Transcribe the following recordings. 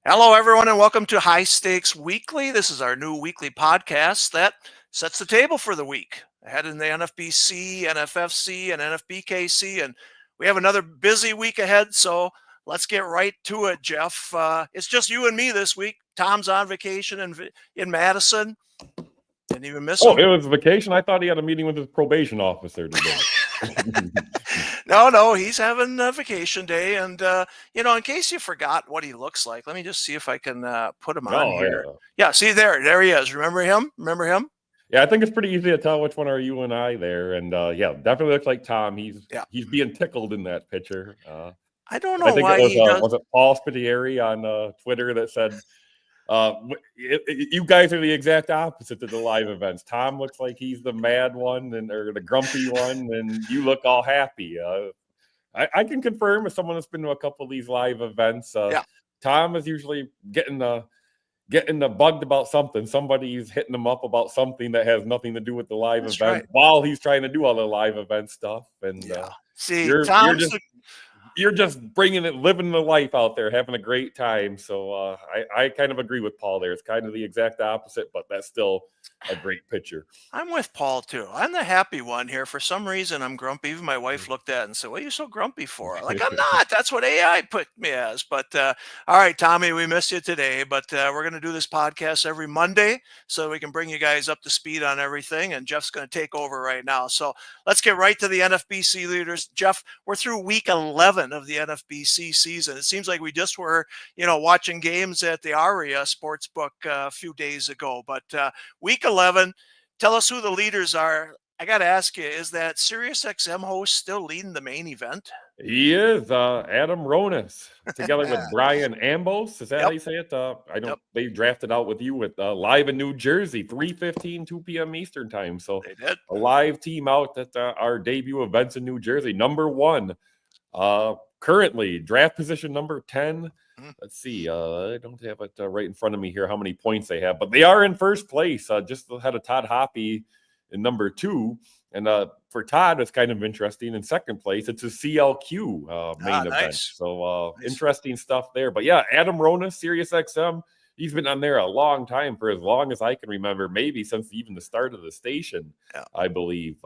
Hello, everyone, and welcome to High Stakes Weekly. This is our new weekly podcast that sets the table for the week. Ahead in the NFBC, NFFC, and NFBKC, and we have another busy week ahead, so let's get right to it, Jeff. It's just you and me this week. Tom's on vacation in Madison. Didn't even miss Oh, him. it was vacation? I thought he had a meeting with his probation officer today. No, he's having a vacation day. And, in case you forgot what he looks like, let me just see if I can put him on Oh, here. yeah. Yeah, see there he is. Remember him? Yeah, I think it's pretty easy to tell which one are you and I there. And yeah, definitely looks like Tom. He's being tickled in that picture. I don't I know think why he does. was it Paul Spitieri on Twitter that said, you guys are the exact opposite to the live events. Tom looks like he's the mad one or the grumpy one, and you look all happy. I can confirm as someone that's been to a couple of these live events. Tom is usually getting bugged about something. Somebody's hitting him up about something that has nothing to do with the live event while he's trying to do all the live event stuff. And see, you're just bringing it, living the life out there, having a great time. So I kind of agree with Paul there. It's kind of the exact opposite, but that's still a great picture. I'm with Paul too. I'm the happy one here. For some reason, I'm grumpy. Even my wife looked at it and said, "What are you so grumpy for?" Like, I'm not. That's what AI put me as. But all right, Tommy, we missed you today. But we're going to do this podcast every Monday so we can bring you guys up to speed on everything. And Jeff's going to take over right now. So let's get right to the NFBC leaders. Jeff, we're through week 11 of the NFBC season. It seems like we just were, watching games at the Aria Sportsbook a few days ago. But week 11, tell us who the leaders are. I got to ask you, is that SiriusXM host still leading the main event? He is, Adam Ronis, together with Brian Ambos. Is that how you say it? I know they drafted out with you with live in New Jersey, 3:15, 2 p.m. Eastern time. So they did. A live team out at our debut events in New Jersey. Number one, currently draft position number 10. Let's see. I don't have it right in front of me here how many points they have, but they are in first place, just ahead of Todd Hoppy in number 2. And for Todd, it's kind of interesting. In second place, it's a CLQ main event. So interesting stuff there. But yeah, Adam Ronis, SiriusXM, he's been on there a long time, for as long as I can remember, maybe since even the start of the station, I believe.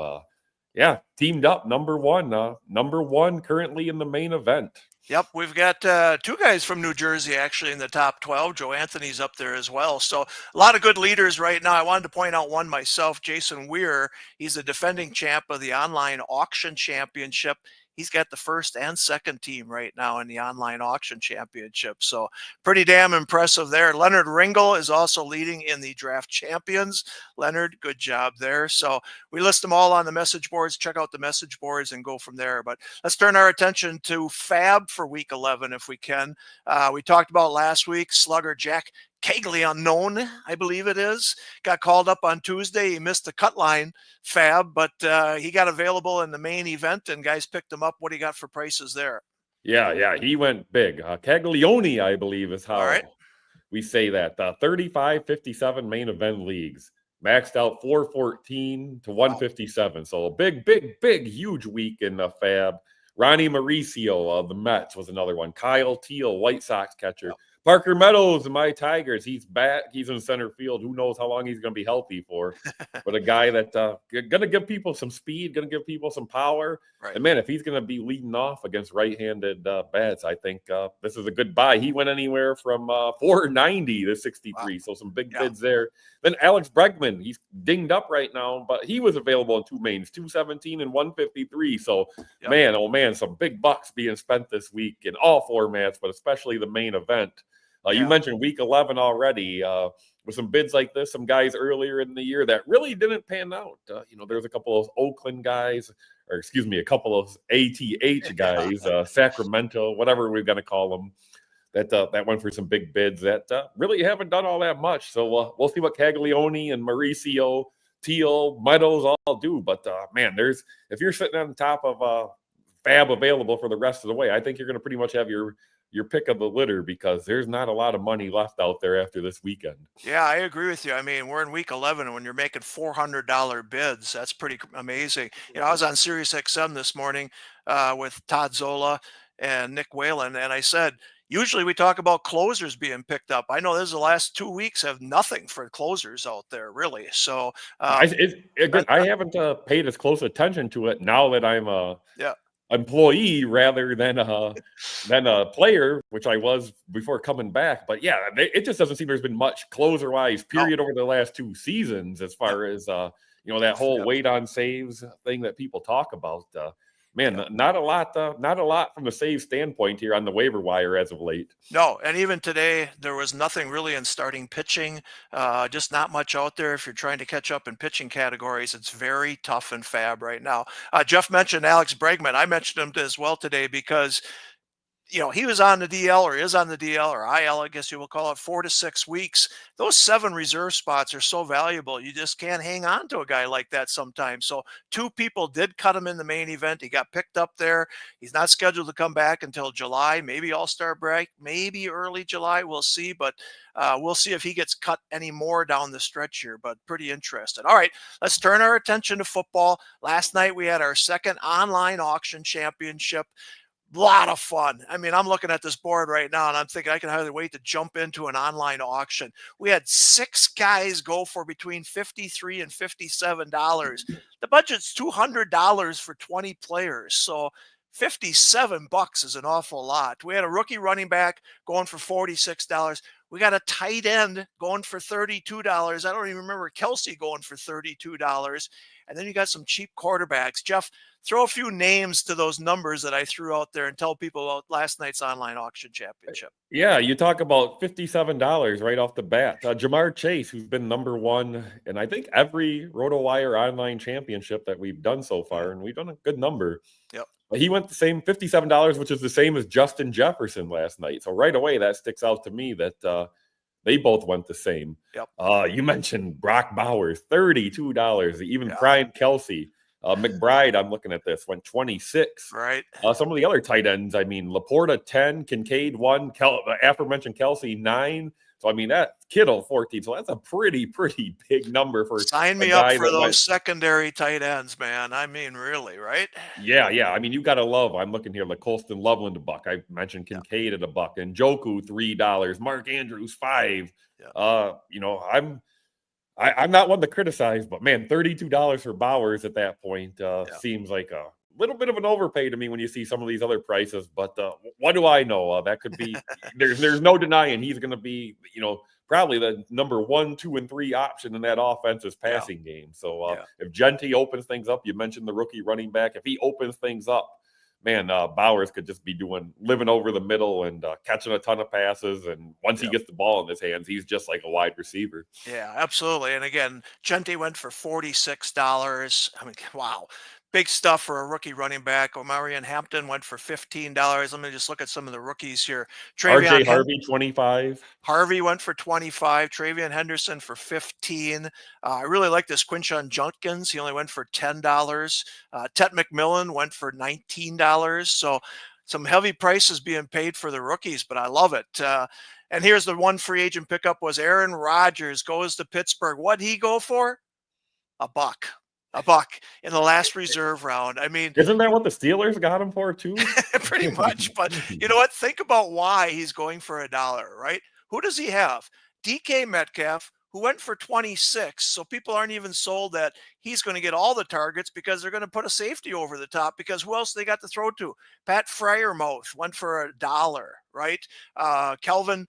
Teamed up, number one currently in the main event. Yep, we've got two guys from New Jersey actually in the top 12. Joe Anthony's up there as well. So a lot of good leaders right now. I wanted to point out one myself, Jason Weir. He's the defending champ of the online auction championship. He's got the first and second team right now in the online auction championship. So pretty damn impressive there. Leonard Ringel is also leading in the draft champions. Leonard, good job there. So we list them all on the message boards. Check out the message boards and go from there. But let's turn our attention to Fab for week 11 if we can. We talked about last week, slugger Jack Caglianone, I believe it is, got called up on Tuesday. He missed the cut line, Fab, but he got available in the main event, and guys picked him up. What do you got for prices there? Yeah, he went big. Caglione, I believe, is how we say that. 35-57 main event leagues, maxed out 414 to 157. So a big, huge week in the Fab. Ronnie Mauricio of the Mets was another one. Kyle Teal, White Sox catcher. Parker Meadows and my Tigers. He's back. He's in center field. Who knows how long he's going to be healthy for? But a guy that going to give people some speed, going to give people some power. Right. And man, if he's going to be leading off against right-handed bats, I think this is a good buy. He went anywhere from 490 to 63. So some big bids there. Then Alex Bregman, he's dinged up right now, but he was available in two mains, 217 and 153. So man, oh man, some big bucks being spent this week in all formats, but especially the main event. You mentioned week 11 already with some bids like this, some guys earlier in the year that really didn't pan out. There's a couple of Oakland guys, or excuse me, a couple of ATH guys, Sacramento, whatever we're going to call them, that went for some big bids that really haven't done all that much. So we'll see what Caglione and Mauricio, Teal, Meadows all do. But man, if you're sitting on the top of Fab available for the rest of the way, I think you're going to pretty much have your pick of the litter, because there's not a lot of money left out there after this weekend. Yeah, I agree with you. I mean, we're in week 11, and when you're making $400 bids, that's pretty amazing. I was on SiriusXM this morning with Todd Zola and Nick Whalen, and I said, Usually we talk about closers being picked up. I know there's the last 2 weeks have nothing for closers out there, really. So, Again, I haven't paid as close attention to it now that I'm a yeah, employee rather than a player, which I was before coming back. But yeah, it just doesn't seem there's been much closer wise period over the last 2 seasons as far as that whole wait on saves thing that people talk about. Man, not a lot from the save standpoint here on the waiver wire as of late. No, and even today, there was nothing really in starting pitching, just not much out there. If you're trying to catch up in pitching categories, it's very tough in fab right now. Jeff mentioned Alex Bregman. I mentioned him as well today because he was on the DL or is on the DL or IL, I guess you will call it, 4 to 6 weeks. Those 7 reserve spots are so valuable. You just can't hang on to a guy like that sometimes. So 2 people did cut him in the main event. He got picked up there. He's not scheduled to come back until July, maybe All-Star break, maybe early July. We'll see. But we'll see if he gets cut any more down the stretch here, but pretty interested. All right, let's turn our attention to football. Last night we had our second online auction championship. Lot of fun. I mean, I'm looking at this board right now and I'm thinking I can hardly wait to jump into an online auction. We had 6 guys go for between $53 and $57. The budget's $200 for 20 players. So $57 is an awful lot. We had a rookie running back going for $46. We got a tight end going for $32. I don't even remember Kelsey going for $32. And then you got some cheap quarterbacks. Jeff, throw a few names to those numbers that I threw out there and tell people about last night's online auction championship. Yeah, you talk about $57 right off the bat. Jamar Chase, who's been number 1 in I think every RotoWire online championship that we've done so far, and we've done a good number. Yep. He went the same $57, which is the same as Justin Jefferson last night. So right away, that sticks out to me that they both went the same. Yep. You mentioned Brock Bowers, $32. Even Brian Kelsey, McBride, I'm looking at this, went 26. Right. Some of the other tight ends, I mean, Laporta 10, Kincaid 1, aforementioned Kelsey 9. So I mean that Kittle 14. So that's a pretty big number for. Sign me up for those secondary tight ends, man. I mean, really, right? Yeah. I mean, you got to love. I'm looking here, like Colston Loveland $1. I mentioned Kincaid at $1, and Njoku $3, Mark Andrews $5. Yeah. I'm not one to criticize, but man, $32 for Bowers at that point seems like a little bit of an overpay to me when you see some of these other prices. But what do I know? That could be. There's no denying he's going to be, probably the number 1, 2, and 3 option in that offense's passing game. So if Jeanty opens things up, you mentioned the rookie running back. If he opens things up, man, Bowers could just be living over the middle and catching a ton of passes. And once he gets the ball in his hands, he's just like a wide receiver. Yeah, absolutely. And again, Jeanty went for $46. I mean, wow. Big stuff for a rookie running back. Omarion Hampton went for $15. Let me just look at some of the rookies here. RJ Harvey, 25. Harvey went for 25. Travion Henderson for 15. I really like this Quinshon Judkins. He only went for $10. Tet McMillan went for $19. So some heavy prices being paid for the rookies, but I love it. And here's the one free agent pickup was Aaron Rodgers goes to Pittsburgh. What'd he go for? $1 in the last reserve round. I mean, isn't that what the Steelers got him for too? Pretty much. But you know what? Think about why he's going for $1, right? Who does he have? DK Metcalf, who went for 26. So people aren't even sold that he's going to get all the targets because they're going to put a safety over the top, because who else they got to throw to? Pat Freiermuth went for $1, right? Kelvin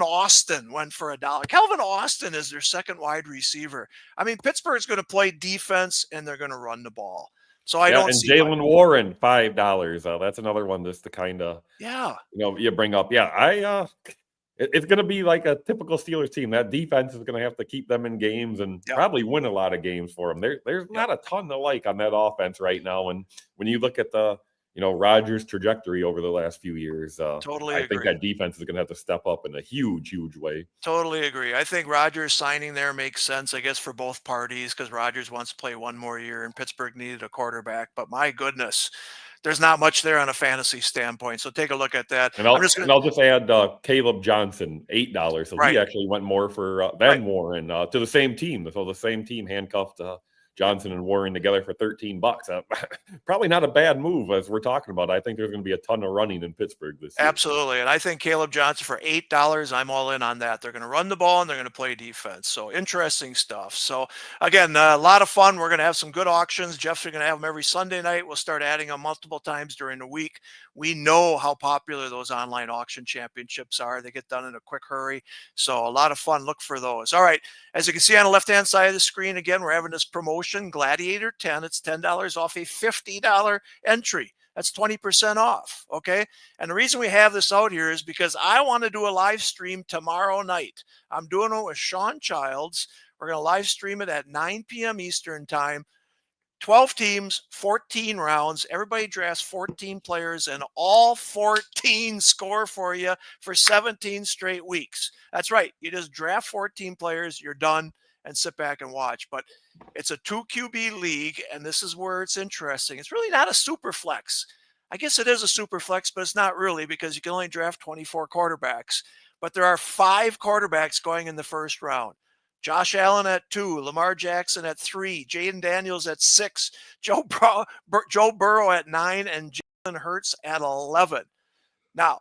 Austin went for $1. Kelvin Austin is their second wide receiver. I mean, Pittsburgh's going to play defense and they're going to run the ball. So I don't see. And Jalen Warren, $5. That's another one just to kind of, you bring up. Yeah, it's going to be like a typical Steelers team. That defense is going to have to keep them in games and probably win a lot of games for them. There's not a ton to like on that offense right now. And when you look at the Rodgers' trajectory over the last few years, totally agree. I think that defense is going to have to step up in a huge way. Totally agree. I think Rodgers signing there makes sense, I guess, for both parties, because Rodgers wants to play one more year and Pittsburgh needed a quarterback. But my goodness, there's not much there on a fantasy standpoint. So take a look at that. And I'll just add Caleb Johnson, $8. So he actually went more for than Warren to the same team. So the same team handcuffed Johnson and Warren together for $13. Probably not a bad move as we're talking about. I think there's going to be a ton of running in Pittsburgh this year. Absolutely. And I think Caleb Johnson for $8, I'm all in on that. They're going to run the ball and they're going to play defense. So interesting stuff. So again, a lot of fun. We're going to have some good auctions. Jeff's going to have them every Sunday night. We'll start adding them multiple times during the week. We know how popular those online auction championships are. They get done in a quick hurry. So a lot of fun. Look for those. All right. As you can see on the left-hand side of the screen, again, we're having this promotion, Gladiator 10. It's $10 off a $50 entry. That's 20% off, okay? And the reason we have this out here is because I want to do a live stream tomorrow night. I'm doing it with Sean Childs. We're going to live stream it at 9 p.m. Eastern time. 12 teams, 14 rounds. Everybody drafts 14 players, and all 14 score for you for 17 straight weeks. That's right. You just draft 14 players, you're done, and sit back and watch. But it's a 2 QB league, and this is where it's interesting. It's really not a super flex. I guess it is a super flex, but it's not really because you can only draft 24 quarterbacks. But there are 5 quarterbacks going in the first round. Josh Allen at 2, Lamar Jackson at 3, Jaden Daniels at 6, Joe Burrow at 9, and Jalen Hurts at 11. Now,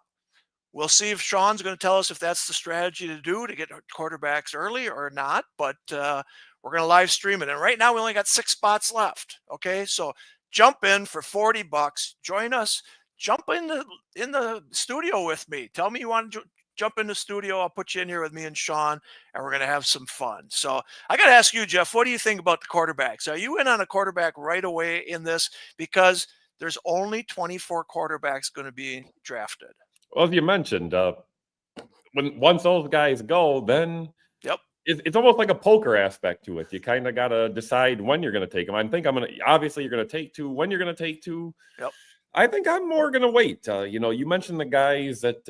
we'll see if Sean's going to tell us if that's the strategy to do to get quarterbacks early or not, but we're going to live stream it. And right now we only got 6 spots left, okay? So jump in for $40. Join us. Jump in the studio with me. Tell me you want to jump in the studio. I'll put you in here with me and Sean, and we're going to have some fun. So I got to ask you, Jeff, what do you think about the quarterbacks? Are you in on a quarterback right away in this? Because there's only 24 quarterbacks going to be drafted. Well, as you mentioned, once those guys go, then it's almost like a poker aspect to it. You kind of got to decide when you're going to take them. Obviously you're going to take 2. When you're going to take 2, I think I'm more going to wait. You mentioned the guys that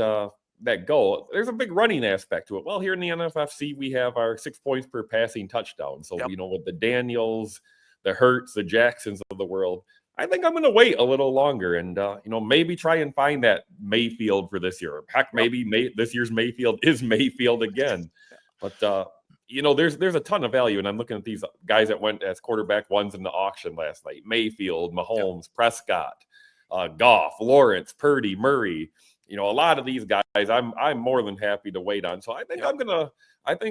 go. There's a big running aspect to it. Well, here in the NFFC, we have our 6 points per passing touchdown. So, with the Daniels, the Hurts, the Jacksons of the world, I think I'm going to wait a little longer and, maybe try and find that Mayfield for this year. Heck, maybe this year's Mayfield is Mayfield again. But, there's a ton of value. And I'm looking at these guys that went as quarterback ones in the auction last night. Mayfield, Mahomes, Prescott, Goff, Lawrence, Purdy, Murray. A lot of these guys I'm more than happy to wait on. So I think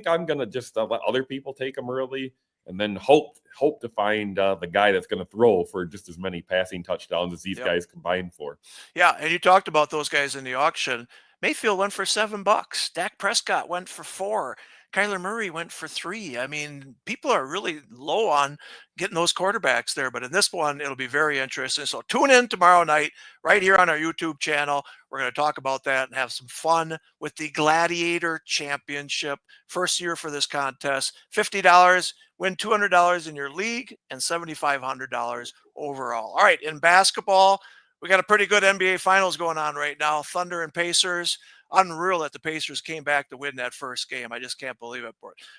I'm gonna just let other people take them early and then hope to find the guy that's going to throw for just as many passing touchdowns as these guys combined for. Yeah, and you talked about those guys in the auction. Mayfield went for $7. Dak Prescott went for $4. Kyler Murray went for $3. I mean, people are really low on getting those quarterbacks there, but in this one, it'll be very interesting. So tune in tomorrow night right here on our YouTube channel. We're going to talk about that and have some fun with the Gladiator Championship. First year for this contest, $50, win $200 in your league and $7,500 overall. All right, in basketball, we got a pretty good NBA Finals going on right now. Thunder and Pacers. Unreal that the Pacers came back to win that first game. I just can't believe it.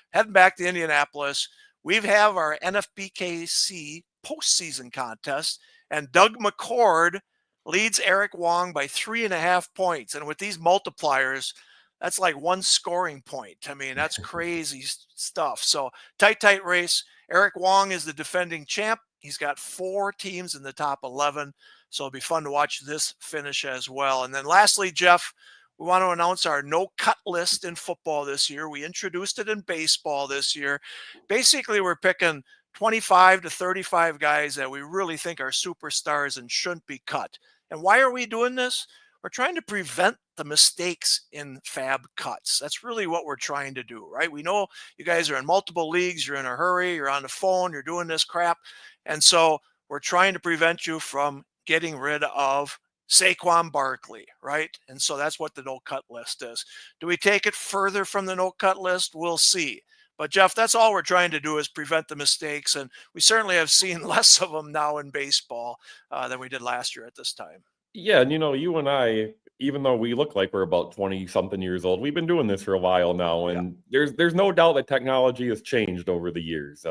Heading back to Indianapolis, we have our NFBKC postseason contest, and Doug McCord leads Eric Wong by 3.5 points. And with these multipliers, that's like 1 scoring point. I mean, that's crazy stuff. So tight race. Eric Wong is the defending champ. He's got 4 teams in the top 11. So it'll be fun to watch this finish as well. And then lastly, Jeff, we want to announce our no-cut list in football this year. We introduced it in baseball this year. Basically, we're picking 25 to 35 guys that we really think are superstars and shouldn't be cut. And why are we doing this? We're trying to prevent the mistakes in fab cuts. That's really what we're trying to do, right? We know you guys are in multiple leagues. You're in a hurry. You're on the phone. You're doing this crap. And so we're trying to prevent you from getting rid of Saquon Barkley, right? And so that's what the no-cut list is. Do we take it further from the no-cut list? We'll see. But, Jeff, that's all we're trying to do is prevent the mistakes, and we certainly have seen less of them now in baseball than we did last year at this time. Yeah, and, you and I, even though we look like we're about 20-something years old, we've been doing this for a while now, and there's no doubt that technology has changed over the years.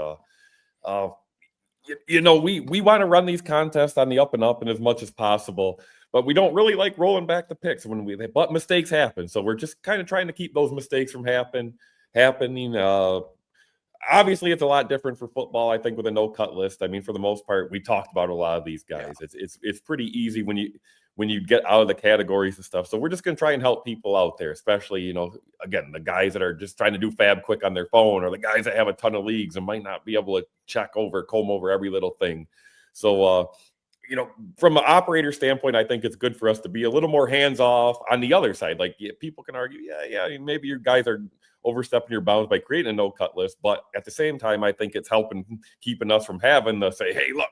We want to run these contests on the up and up and as much as possible. But we don't really like rolling back the picks but mistakes happen. So we're just kind of trying to keep those mistakes from happening. obviously it's a lot different for football, I think, with a no-cut list. I mean, for the most part, we talked about a lot of these guys. Yeah. It's pretty easy when you get out of the categories and stuff. So we're just going to try and help people out there, especially, again, the guys that are just trying to do fab quick on their phone, or the guys that have a ton of leagues and might not be able to comb over every little thing. So, from an operator standpoint, I think it's good for us to be a little more hands-off on the other side. Like, people can argue, maybe your guys are overstepping your bounds by creating a no-cut list, but at the same time, I think it's keeping us from having to say, hey, look,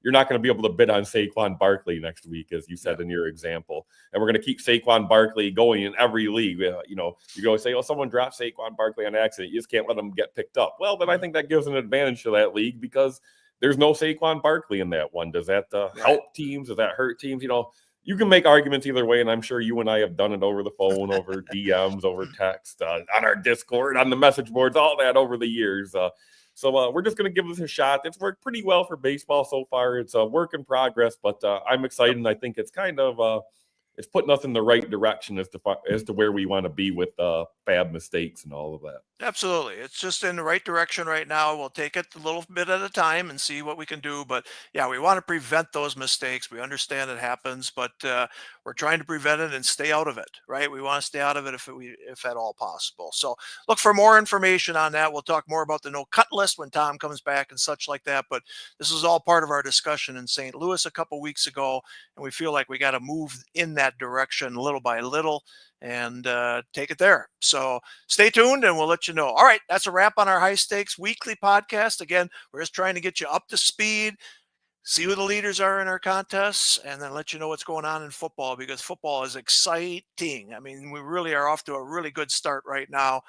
you're not going to be able to bid on Saquon Barkley next week, as you said in your example. And we're going to keep Saquon Barkley going in every league. You go say, someone dropped Saquon Barkley on accident. You just can't let them get picked up. Well, then I think that gives an advantage to that league because there's no Saquon Barkley in that one. Does that help teams? Does that hurt teams? You can make arguments either way, and I'm sure you and I have done it over the phone, over DMs, over text, on our Discord, on the message boards, all that over the years. So we're just going to give this a shot. It's worked pretty well for baseball so far. It's a work in progress, but I'm excited, and I think it's kind of it's putting us in the right direction as to where we want to be with fab mistakes and all of that. Absolutely. It's just in the right direction right now. We'll take it a little bit at a time and see what we can do. But yeah, we want to prevent those mistakes. We understand it happens, but we're trying to prevent it and stay out of it, right? We want to stay out of it if at all possible. So look for more information on that. We'll talk more about the no-cut list when Tom comes back and such like that. But this is all part of our discussion in St. Louis a couple weeks ago, and we feel like we got to move in that direction little by little and take it there. So stay tuned and we'll let you know. All right, that's a wrap on our High Stakes Weekly podcast. Again, we're just trying to get you up to speed, see who the leaders are in our contests, and then let you know what's going on in football, because football is exciting. I mean, we really are off to a really good start right now.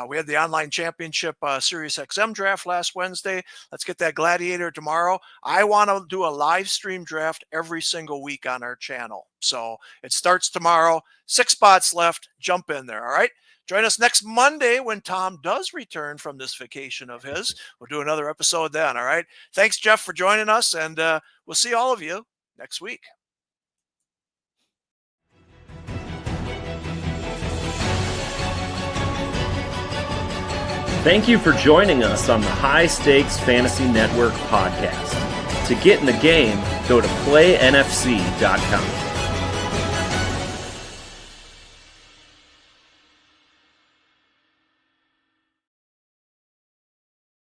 We had the online championship Sirius XM draft last Wednesday. Let's get that Gladiator tomorrow. I want to do a live stream draft every single week on our channel. So it starts tomorrow. 6 spots left. Jump in there. All right. Join us next Monday when Tom does return from this vacation of his. We'll do another episode then. All right. Thanks, Jeff, for joining us. And we'll see all of you next week. Thank you for joining us on the High Stakes Fantasy Network podcast. To get in the game, go to playnfc.com.